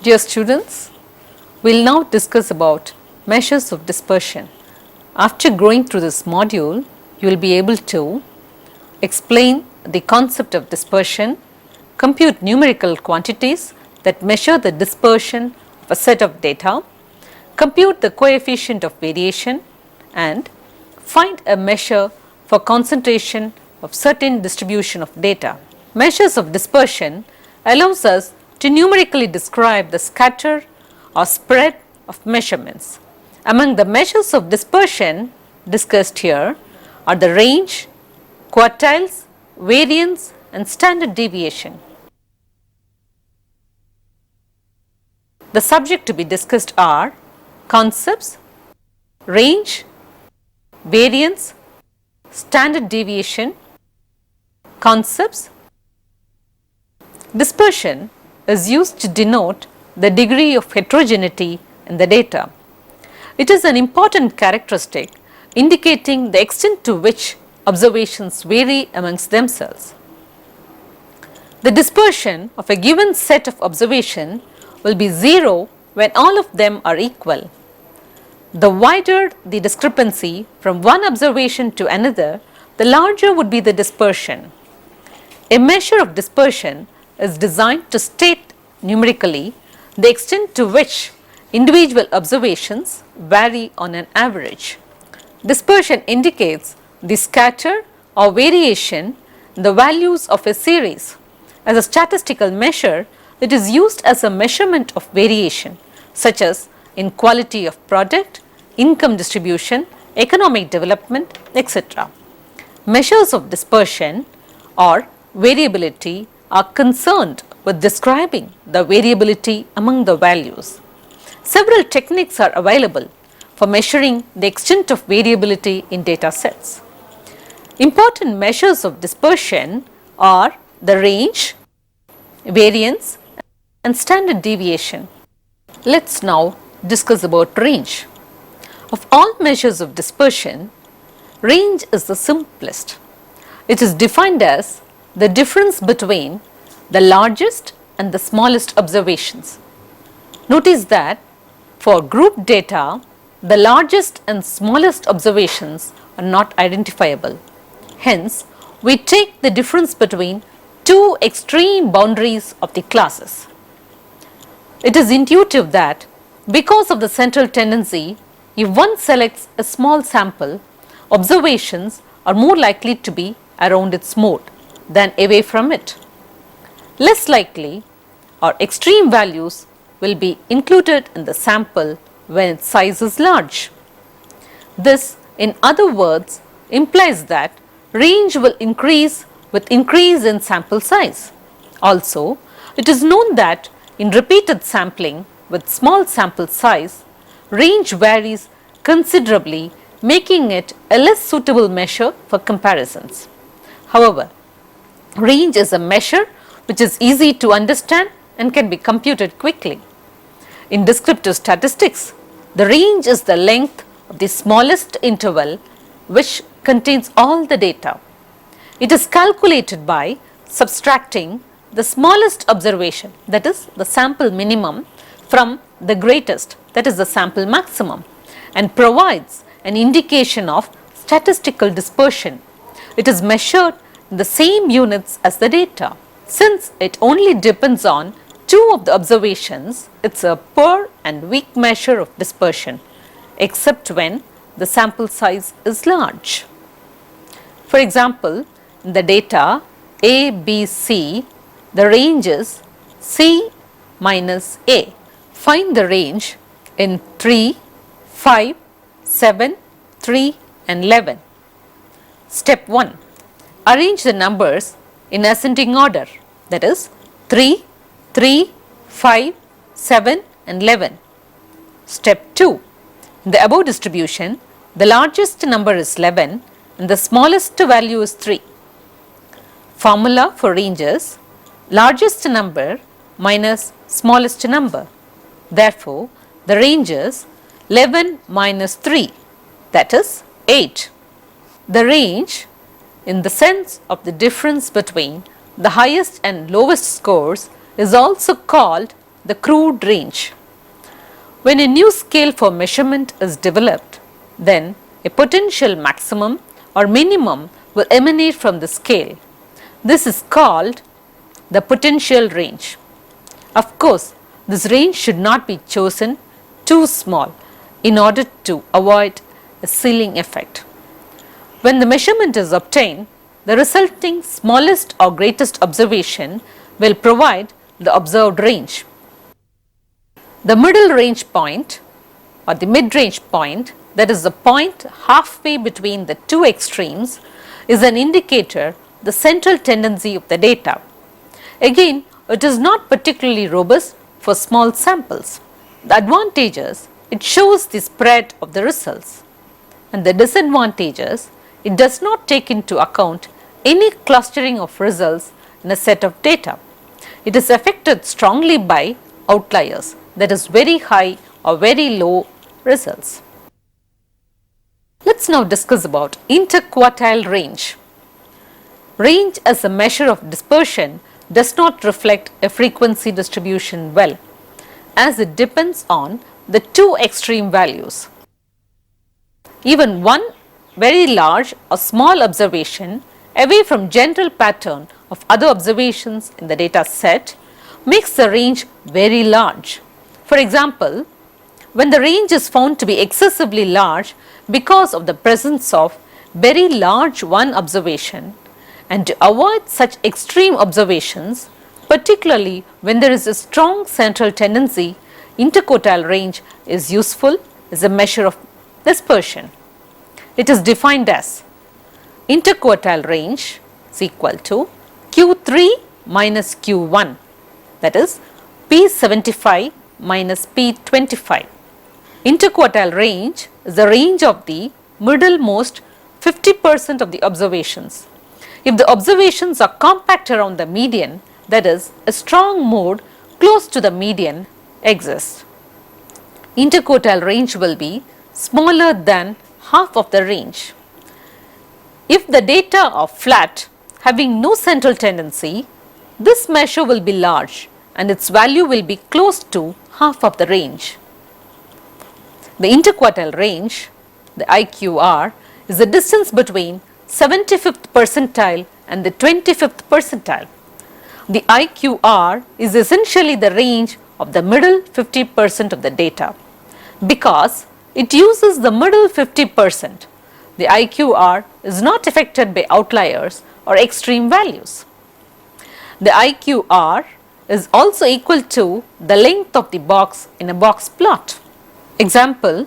Dear students, we will now discuss about measures of dispersion. After going through this module, you will be able to explain the concept of dispersion, compute numerical quantities that measure the dispersion of a set of data, compute the coefficient of variation, and find a measure for concentration of certain distribution of data. Measures of dispersion allows us to numerically describe the scatter or spread of measurements. Among the measures of dispersion discussed here are the range, quartiles, variance and standard deviation. The subject to be discussed are concepts, range, variance, standard deviation. Concepts. Dispersion is used to denote the degree of heterogeneity in the data. It is an important characteristic indicating the extent to which observations vary amongst themselves. The dispersion of a given set of observation will be 0 when all of them are equal. The wider the discrepancy from one observation to another, the larger would be the dispersion. A measure of dispersion is designed to state numerically the extent to which individual observations vary on an average. Dispersion indicates the scatter or variation in the values of a series. As a statistical measure, it is used as a measurement of variation, such as in quality of product, income distribution, economic development, etc. Measures of dispersion or variability are concerned with describing the variability among the values. Several techniques are available for measuring the extent of variability in data sets. Important measures of dispersion are the range, variance and standard deviation. Let us now discuss about range. Of all measures of dispersion, range is the simplest. It is defined as the difference between the largest and the smallest observations. Notice that for group data, the largest and smallest observations are not identifiable. Hence, we take the difference between two extreme boundaries of the classes. It is intuitive that because of the central tendency, if one selects a small sample, observations are more likely to be around its mode than away from it. Less likely or extreme values will be included in the sample when its size is large. This, in other words, implies that range will increase with increase in sample size. Also, it is known that in repeated sampling with small sample size, range varies considerably, making it a less suitable measure for comparisons. However, range is a measure which is easy to understand and can be computed quickly. In descriptive statistics, the range is the length of the smallest interval which contains all the data. It is calculated by subtracting the smallest observation, that is the sample minimum, from the greatest, that is the sample maximum, and provides an indication of statistical dispersion. It is measured in the same units as the data. Since it only depends on two of the observations, it is a poor and weak measure of dispersion, except when the sample size is large. For example, in the data A, B, C, the range is C minus A. Find the range in 3, 5, 7, 3 and 11. Step 1. Arrange the numbers in ascending order, that is 3, 3, 5, 7 and 11. Step 2. In the above distribution, the largest number is 11 and the smallest value is 3. Formula for ranges: largest number minus smallest number. Therefore, the range is 11 minus 3, that is 8. The range, in the sense of the difference between the highest and lowest scores, is also called the crude range. When a new scale for measurement is developed, then a potential maximum or minimum will emanate from the scale. This is called the potential range. Of course, this range should not be chosen too small in order to avoid a ceiling effect. When the measurement is obtained, the resulting smallest or greatest observation will provide the observed range. The middle range point or the mid-range point, that is the point halfway between the two extremes, is an indicator of the central tendency of the data. Again, it is not particularly robust for small samples. The advantages, it shows the spread of the results, and the disadvantages, it does not take into account any clustering of results in a set of data. It is affected strongly by outliers, that is very high or very low results. Let us now discuss about interquartile range. Range as a measure of dispersion does not reflect a frequency distribution well, as it depends on the two extreme values. Even one very large or small observation away from general pattern of other observations in the data set makes the range very large. For example, when the range is found to be excessively large because of the presence of very large one observation, and to avoid such extreme observations, particularly when there is a strong central tendency, interquartile range is useful as a measure of dispersion. It is defined as interquartile range is equal to Q3 minus Q1, that is P75 minus P25. Interquartile range is the range of the middlemost 50% of the observations. If the observations are compact around the median, that is, a strong mode close to the median exists, interquartile range will be smaller than half of the range. If the data are flat, having no central tendency, this measure will be large and its value will be close to half of the range. The interquartile range, the IQR, is the distance between 75th percentile and the 25th percentile. The IQR is essentially the range of the middle 50% of the data. Because it uses the middle 50%, the IQR is not affected by outliers or extreme values. The IQR is also equal to the length of the box in a box plot. Example,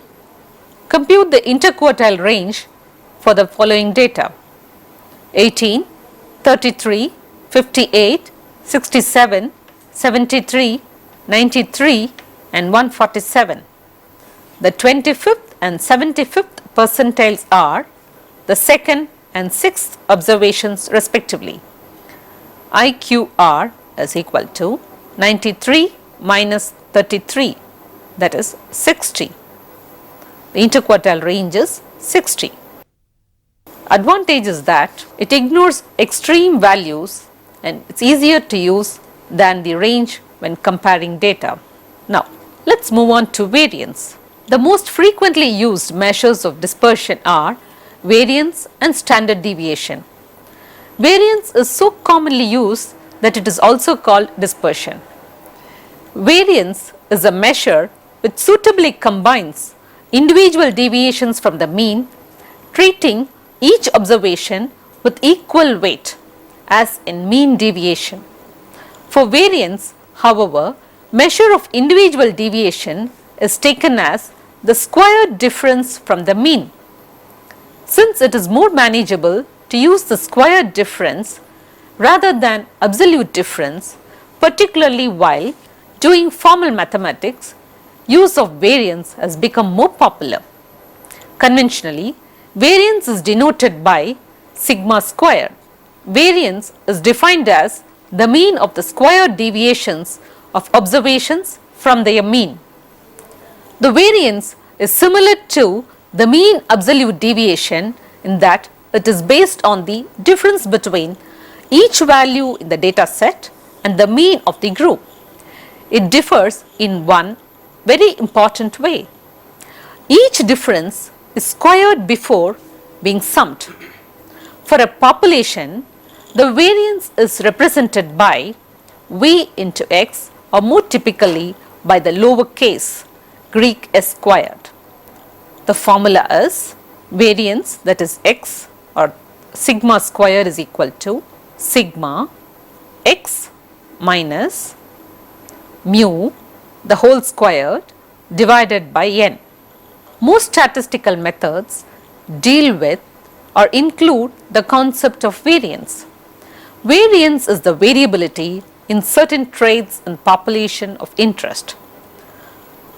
compute the interquartile range for the following data: 18, 33, 58, 67, 73, 93 and 147. The 25th and 75th percentiles are the second and sixth observations respectively. IQR is equal to 93 minus 33, that is 60. The interquartile range is 60. Advantage is that it ignores extreme values and it's easier to use than the range when comparing data. Now, let's move on to variance. The most frequently used measures of dispersion are variance and standard deviation. Variance is so commonly used that it is also called dispersion. Variance is a measure which suitably combines individual deviations from the mean, treating each observation with equal weight as in mean deviation. For variance, however, measure of individual deviation is taken as the square difference from the mean. Since it is more manageable to use the square difference rather than absolute difference, particularly while doing formal mathematics, use of variance has become more popular. Conventionally, variance is denoted by sigma squared. Variance is defined as the mean of the square deviations of observations from their mean. The variance is similar to the mean absolute deviation in that it is based on the difference between each value in the data set and the mean of the group. it differs in one very important way. Each difference is squared before being summed. For a population, the variance is represented by V into x, or more typically by the lowercase Greek s squared. The formula is variance, that is x, or sigma square, is equal to sigma x minus mu the whole squared divided by n. Most statistical methods deal with or include the concept of variance. Variance is the variability in certain traits in population of interest.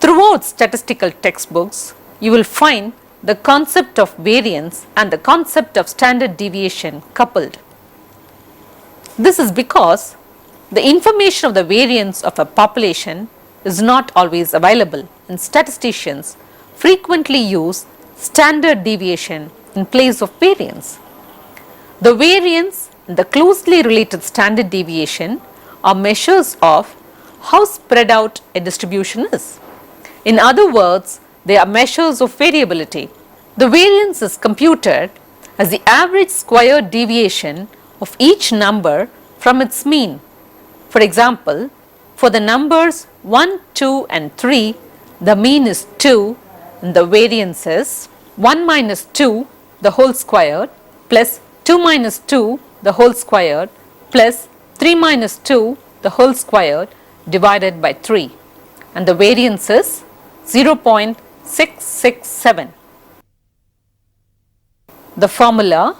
Throughout statistical textbooks, you will find the concept of variance and the concept of standard deviation coupled. This is because the information of the variance of a population is not always available, and statisticians frequently use standard deviation in place of variance. The variance and the closely related standard deviation are measures of how spread out a distribution is. In other words, they are measures of variability. The variance is computed as the average squared deviation of each number from its mean. For example, for the numbers 1, 2 and 3, the mean is 2 and the variance is 1 minus 2 the whole squared plus 2 minus 2 the whole squared plus 3 minus 2 the whole squared divided by 3, and the variance is 0.667. The formula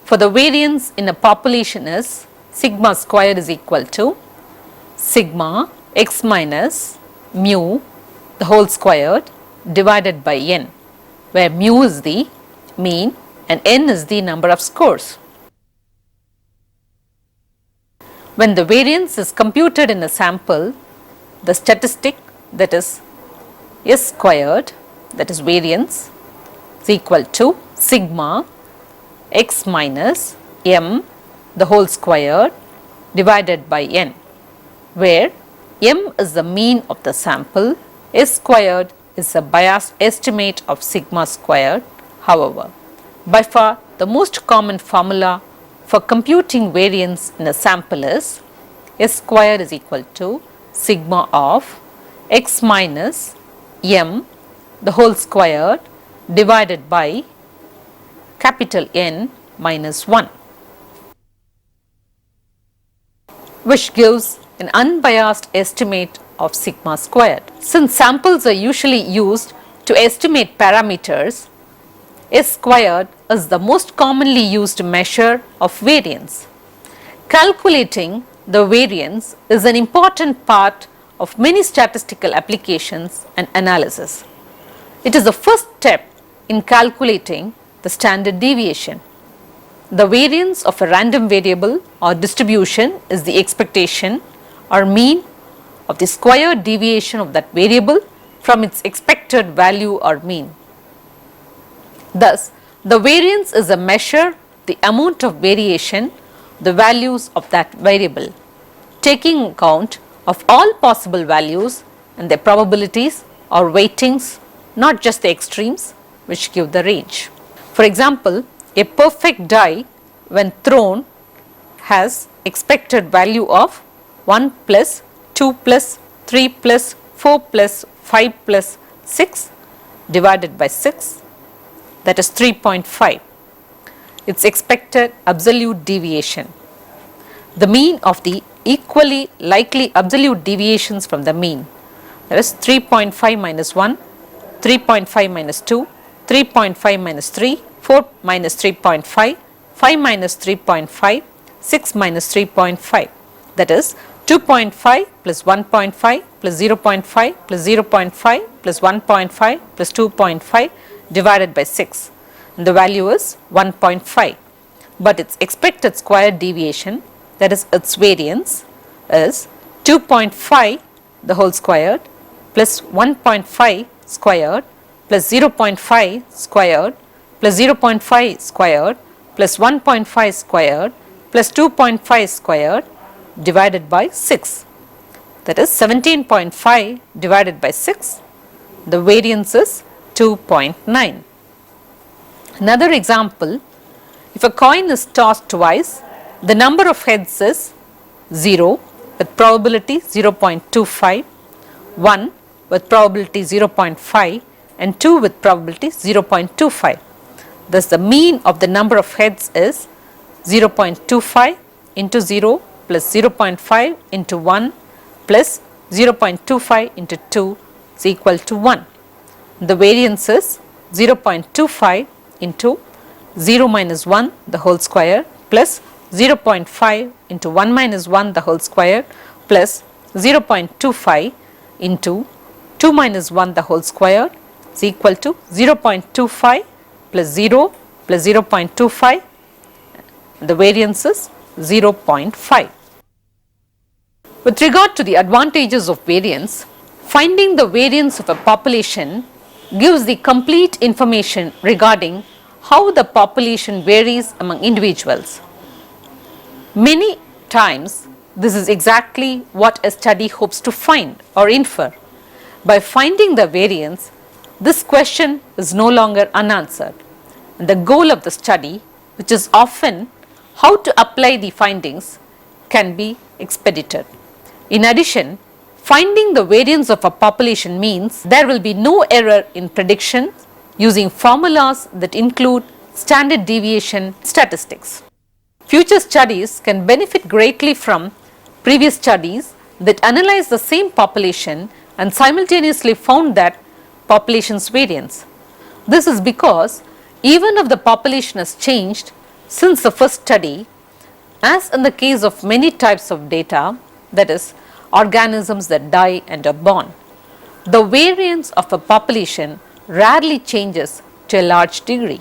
for the variance in a population is sigma squared is equal to sigma x minus mu the whole squared divided by n, where mu is the mean and n is the number of scores. When the variance is computed in a sample, the statistic, that is s squared, that is variance, is equal to sigma x minus m the whole squared divided by n, where m is the mean of the sample, s squared is a biased estimate of sigma squared. However, by far the most common formula for computing variance in a sample is s squared is equal to sigma of x minus m the whole squared divided by capital N minus 1, which gives an unbiased estimate of sigma squared. Since samples are usually used to estimate parameters, s squared is the most commonly used measure of variance. Calculating the variance is an important part of many statistical applications and analysis. It is the first step in calculating the standard deviation. The variance of a random variable or distribution is the expectation or mean of the squared deviation of that variable from its expected value or mean. Thus, the variance is a measure of the amount of variation, the values of that variable, taking account of all possible values and their probabilities or weightings, not just the extremes, which give the range. For example, a perfect die when thrown has expected value of 1 plus 2 plus 3 plus 4 plus 5 plus 6 divided by 6, that is 3.5. Its expected absolute deviation. The mean of the equally likely absolute deviations from the mean, that is 3.5 minus 1, 3.5 minus 2, 3.5 minus 3, 4 minus 3.5, 5 minus 3.5, 6 minus 3.5, that is 2.5 plus 1.5 plus 0.5 plus 0.5 plus 1.5 plus 2.5 divided by 6, and the value is 1.5, but its expected square deviation, that is its variance, is 2.5 the whole squared plus 1.5 squared plus 0.5 squared plus 0.5 squared plus 1.5 squared plus 2.5 squared divided by 6. that is 17.5 divided by 6, the variance is 2.9. Another example, if a coin is tossed twice, the number of heads is 0 with probability 0.25, 1 with probability 0.5 and 2 with probability 0.25. Thus, the mean of the number of heads is 0.25 into 0 plus 0.5 into 1 plus 0.25 into 2 is equal to 1. The variance is 0.25 into 0 minus 1 the whole square plus 0.5 into 1 minus 1 the whole square plus 0.25 into 2 minus 1 the whole square is equal to 0.25 plus 0 plus 0.25. The variance is 0.5. With regard to the advantages of variance, finding the variance of a population gives the complete information regarding how the population varies among individuals. Many times, this is exactly what a study hopes to find or infer. By finding the variance, this question is no longer unanswered. And the goal of the study, which is often how to apply the findings, can be expedited. In addition, finding the variance of a population means there will be no error in prediction using formulas that include standard deviation statistics. Future studies can benefit greatly from previous studies that analyze the same population and simultaneously found that population's variance. This is because even if the population has changed since the first study, as in the case of many types of data, that is, organisms that die and are born, the variance of a population rarely changes to a large degree.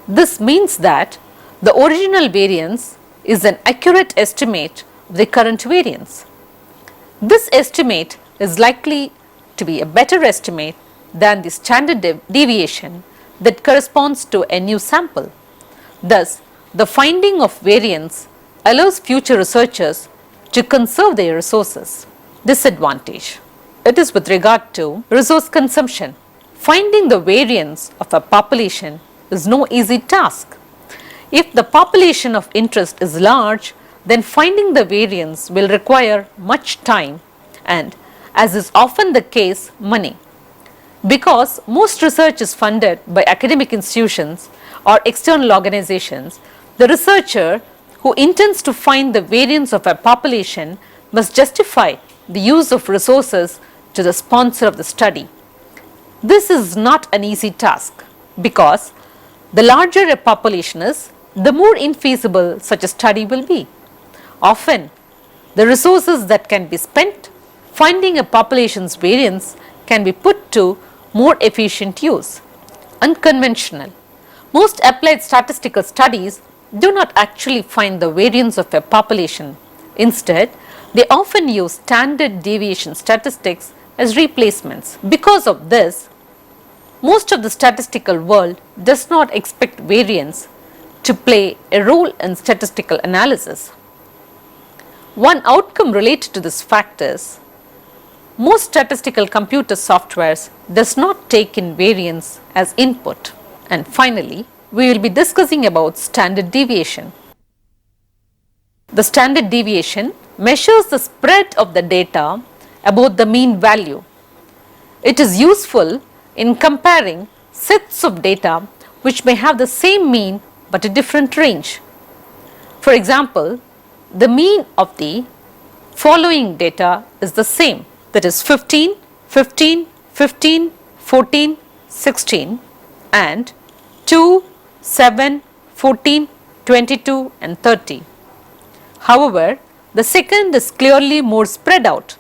This means that the original variance is an accurate estimate of the current variance. This estimate is likely to be a better estimate than the standard deviation that corresponds to a new sample. Thus, the finding of variance allows future researchers to conserve their resources. Disadvantage. It is with regard to resource consumption. Finding the variance of a population is no easy task. If the population of interest is large, then finding the variance will require much time and, as is often the case, money. Because most research is funded by academic institutions or external organizations, the researcher who intends to find the variance of a population must justify the use of resources to the sponsor of the study. This is not an easy task because the larger a population is, the more infeasible such a study will be. Often, the resources that can be spent finding a population's variance can be put to more efficient use. Unconventional. Most applied statistical studies do not actually find the variance of a population. Instead, they often use standard deviation statistics as replacements. Because of this, most of the statistical world does not expect variance to play a role in statistical analysis. One outcome related to this fact is most statistical computer softwares does not take in variance as input. And finally, we will be discussing about standard deviation. The standard deviation measures the spread of the data about the mean value. It is useful in comparing sets of data which may have the same mean but a different range. For example, the mean of the following data is the same, that is 15, 15, 15, 14, 16 and 2, 7, 14, 22 and 30. However, the second is clearly more spread out.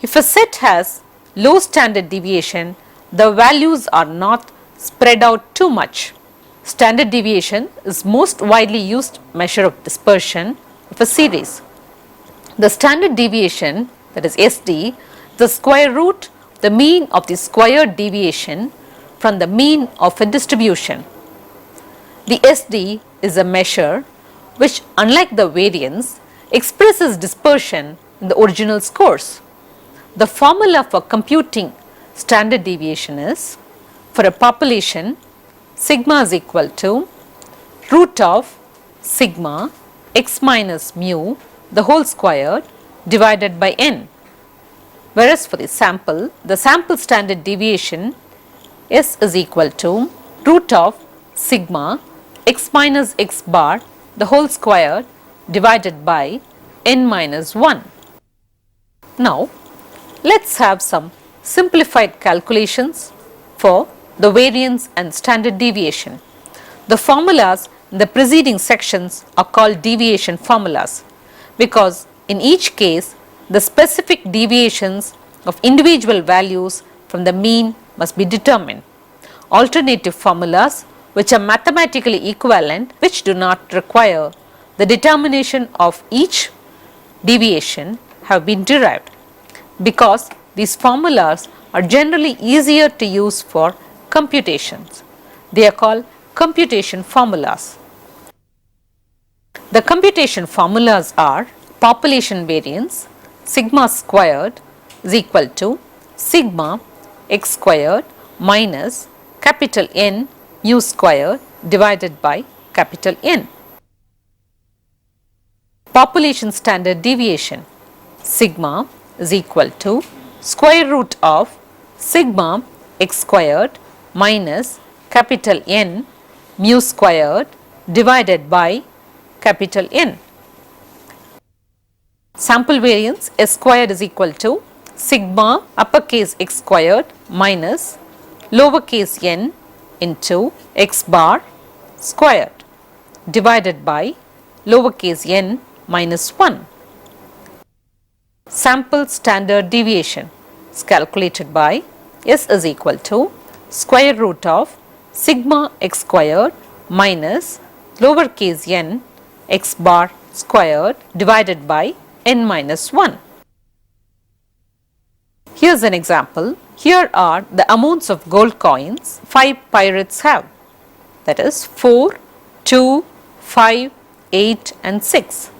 If a set has low standard deviation, the values are not spread out too much. Standard deviation is most widely used measure of dispersion of a series. The standard deviation, that is SD, the square root, the mean of the squared deviation from the mean of a distribution. The SD is a measure which, unlike the variance, expresses dispersion in the original scores. The formula for computing standard deviation is, for a population, sigma is equal to root of sigma x minus mu the whole squared divided by n. Whereas for the sample standard deviation S is equal to root of sigma x minus x bar the whole squared divided by n minus 1. Now, let us have some simplified calculations for the variance and standard deviation. The formulas in the preceding sections are called deviation formulas because in each case the specific deviations of individual values from the mean must be determined. Alternative formulas which are mathematically equivalent, which do not require the determination of each deviation, have been derived. Because these formulas are generally easier to use for computations, they are called computation formulas. The computation formulas are population variance sigma squared is equal to sigma x squared minus capital N mu squared divided by capital N. Population standard deviation sigma is equal to square root of sigma x squared minus capital N mu squared divided by capital N. Sample variance S squared is equal to sigma uppercase x squared minus lowercase n into x bar squared divided by lowercase n minus 1. Sample standard deviation is calculated by S is equal to square root of sigma x squared minus lowercase n x bar squared divided by n minus 1. Here is an example. Here are the amounts of gold coins 5 pirates have, that is 4, 2, 5, 8 and 6.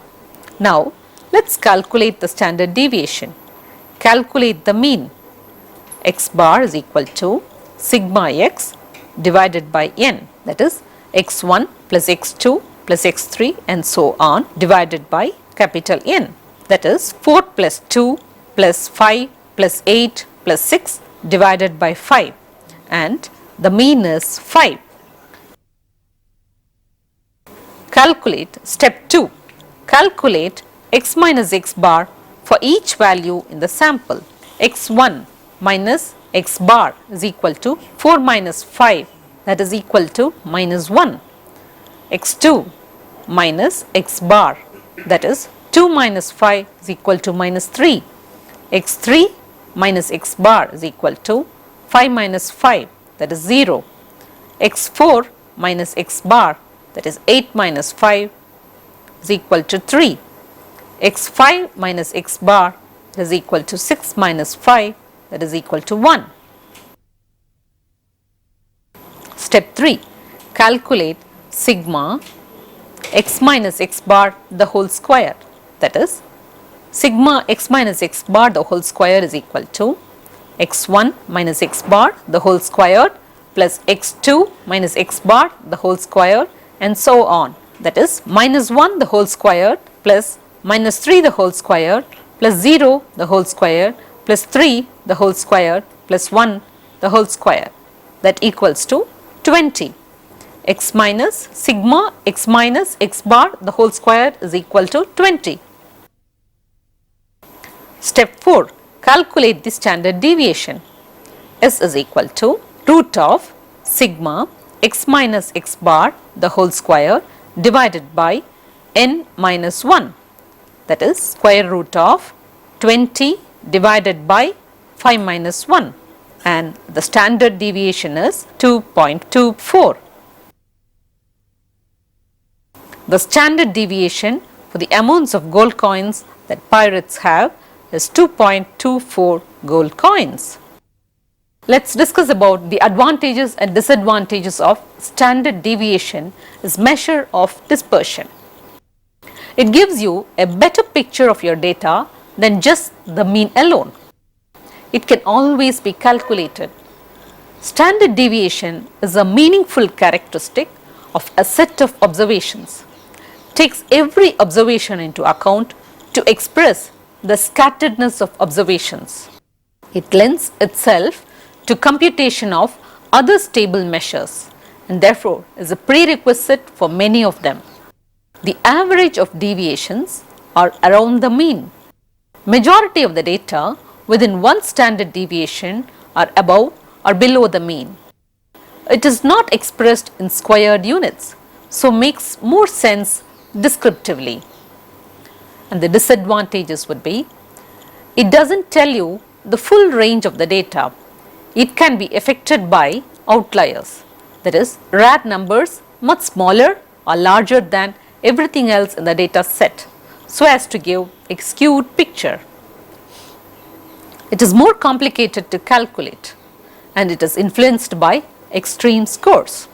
Now, let us calculate the standard deviation. Calculate the mean. X bar is equal to sigma x divided by n, that is x1 plus x2 plus x3 and so on divided by capital N, that is 4 plus 2 plus 5 plus 8 plus 6 divided by 5, and the mean is 5. Calculate step 2. Calculate x minus x bar for each value in the sample. X1 minus x bar is equal to 4 minus 5, that is equal to minus 1. X2 minus x bar, that is 2 minus 5 is equal to minus 3. X3 minus x bar is equal to 5 minus 5, that is 0. X4 minus x bar, that is 8 minus 5 is equal to 3. X5 minus x bar is equal to 6 minus 5, that is equal to 1. Step 3. Calculate sigma x minus x bar the whole square, that is sigma x minus x bar the whole square is equal to x1 minus x bar the whole square plus x2 minus x bar the whole square and so on, that is minus 1 the whole square plus minus 3 the whole square plus 0 the whole square plus 3 the whole square plus 1 the whole square, that equals to 20. X minus sigma x minus x bar the whole square is equal to 20. Step 4. Calculate the standard deviation. S is equal to root of sigma x minus x bar the whole square divided by n minus 1, that is square root of 20 divided by 5 minus 1, and the standard deviation is 2.24. The standard deviation for the amounts of gold coins that pirates have is 2.24 gold coins. Let us discuss about the advantages and disadvantages of standard deviation as measure of dispersion. It gives you a better picture of your data than just the mean alone. It can always be calculated. Standard deviation is a meaningful characteristic of a set of observations. It takes every observation into account to express the scatteredness of observations. It lends itself to computation of other stable measures and therefore is a prerequisite for many of them. The average of deviations are around the mean. Majority of the data within one standard deviation are above or below the mean. It is not expressed in squared units, so makes more sense descriptively. And the disadvantages would be, it doesn't tell you the full range of the data. It can be affected by outliers, that is, rare numbers much smaller or larger than everything else in the data set, so as to give a skewed picture. It is more complicated to calculate and it is influenced by extreme scores.